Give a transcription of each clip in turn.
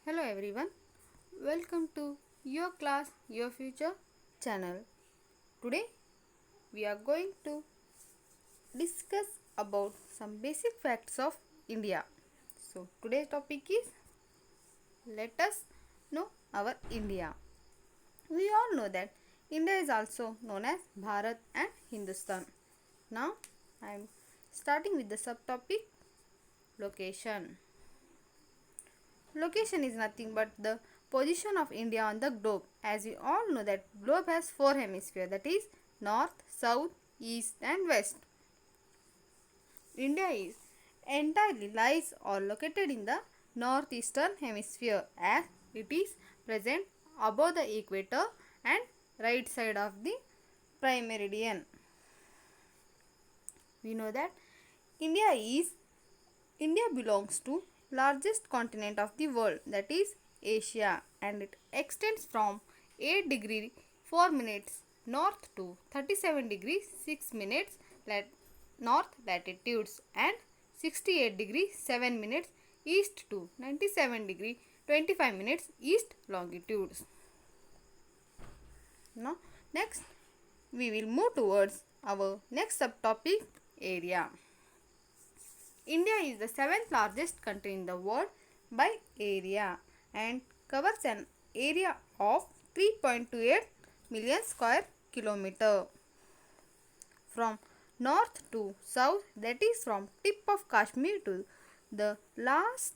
Hello everyone, welcome to Your Class Your Future channel. Today we are going to discuss about some basic facts of India. So today's topic is let us know our India. We all know that India is also known as Bharat and Hindustan. Now I am starting with the subtopic location. Location is nothing but the position of India on the globe. As we all know that globe has four hemispheres, that is north, south, east and west. India is entirely lies or located in the northeastern hemisphere as it is present above the equator and right side of the prime meridian. We know that India is India belongs to largest continent of the world, that is Asia, and it extends from 8 degree 4 minutes north to 37 degree 6 minutes north latitudes and 68 degree 7 minutes east to 97 degree 25 minutes east longitudes. Now next we will move towards our next subtopic, area. India is the seventh largest country in the world by area and covers an area of 3.28 million square kilometer. From north to south, that is from tip of Kashmir to the last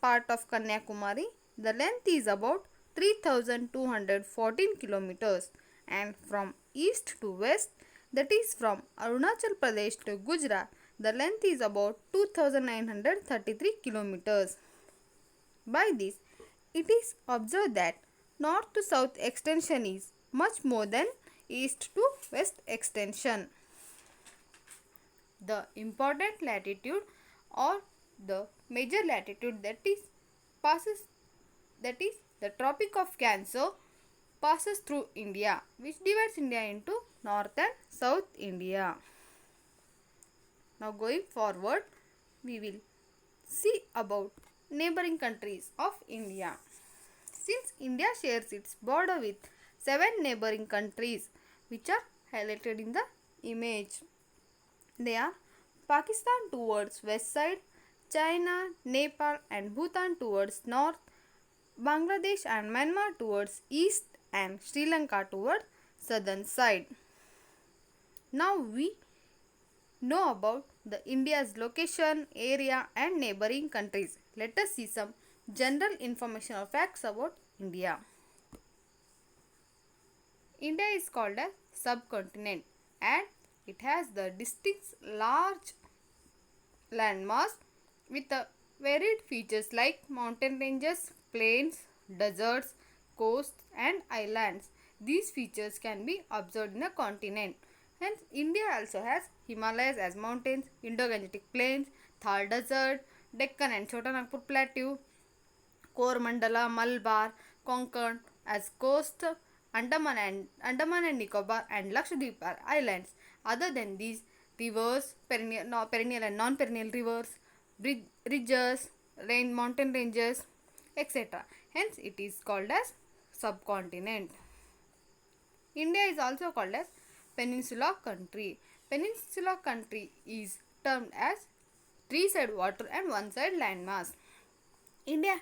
part of Kanyakumari, the length is about 3214 kilometers, and from east to west, that is from Arunachal Pradesh to Gujarat, the length is about 2933 kilometers. By this, it is observed that north to south extension is much more than east to west extension. The important latitude or the major latitude that is the Tropic of Cancer passes through India, which divides India into North and South India. Now going forward, we will see about neighboring countries of India. Since India shares its border with 7 neighboring countries which are highlighted in the image. They are Pakistan towards west side, China, Nepal and Bhutan towards north, Bangladesh and Myanmar towards east and Sri Lanka towards southern side. Now we know about the India's location, area and neighboring countries. Let us see some general information or facts about India. India is called a subcontinent and it has the distinct large landmass with varied features like mountain ranges, plains, deserts, coasts and islands. These features can be observed in a continent. Hence, India also has Himalayas as mountains, Indo-Gangetic plains, Thar Desert, Deccan and Chota Nagpur Plateau, Coromandel, Malabar, Konkan as coast, Andaman and Nicobar and Lakshadweep are islands. Other than these, rivers, perennial and non-perennial rivers, ridges, mountain ranges, etc. Hence, it is called as subcontinent. India is also called as peninsula country. Peninsula country is termed as 3 side water and 1 side landmass. India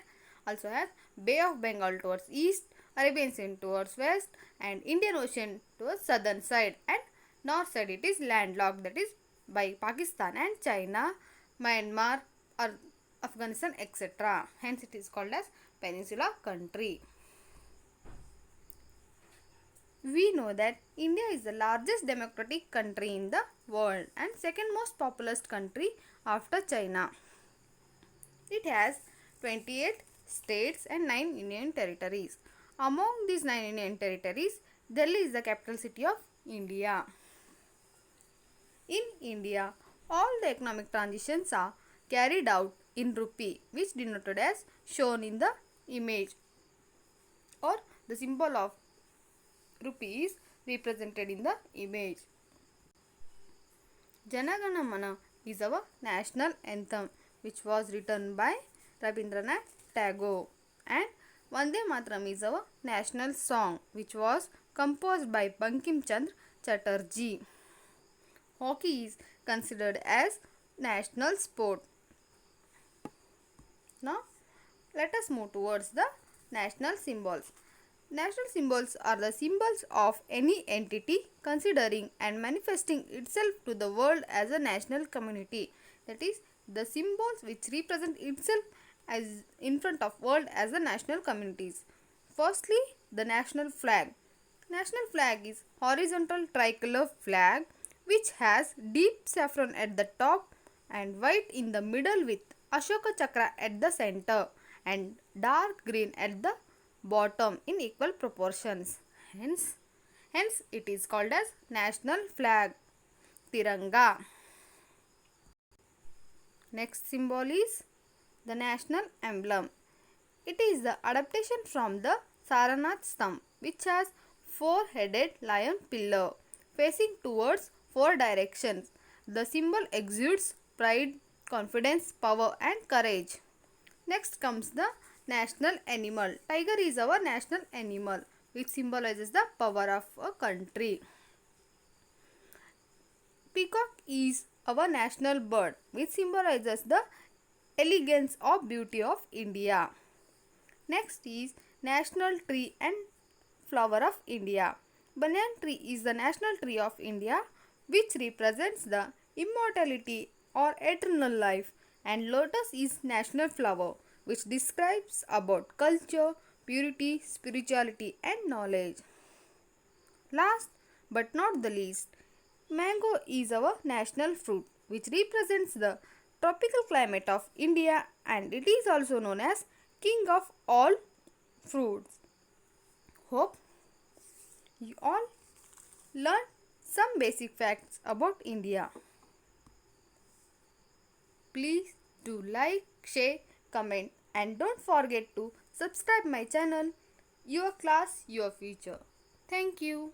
also has Bay of Bengal towards east, Arabian Sea towards west and Indian Ocean towards southern side, and north side it is landlocked, that is by Pakistan and China, Myanmar or Afghanistan etc. Hence it is called as peninsula country. We know that India is the largest democratic country in the world and second most populous country after China. It has 28 states and 9 union territories. Among these 9 union territories, Delhi is the capital city of India. In India, all the economic transitions are carried out in rupee, which denoted as shown in the image, or the symbol of rupee is represented in the image. Jana Gana Mana is our national anthem, which was written by Rabindranath Tagore And Vande Mataram is our national song which was composed by Bankim Chandra Chatterjee. Hockey is considered as national sport. Now let us move towards the national symbols. National symbols are the symbols of any entity considering and manifesting itself to the world as a national community. That is, the symbols which represent itself as in front of world as the national communities. Firstly, the national flag. National flag is horizontal tricolor flag which has deep saffron at the top and white in the middle with Ashoka Chakra at the center and dark green at the bottom in equal proportions. Hence it is called as national flag, Tiranga. Next symbol is the national emblem. It is the adaptation from the Saranath stump which has four-headed lion pillar facing towards four directions. The symbol exudes pride, confidence, power and courage. Next comes the national animal. Tiger is our national animal which symbolizes the power of a country. Peacock is our national bird which symbolizes the elegance or beauty of India. Next is national tree and flower of India. Banyan tree is the national tree of India which represents the immortality or eternal life, and lotus is national flower which describes about culture, purity, spirituality and knowledge. Last but not the least, mango is our national fruit which represents the tropical climate of India, and it is also known as king of all fruits. Hope you all learned some basic facts about India. Please do like, share, comment and don't forget to subscribe my channel. Your class, your future. Thank you.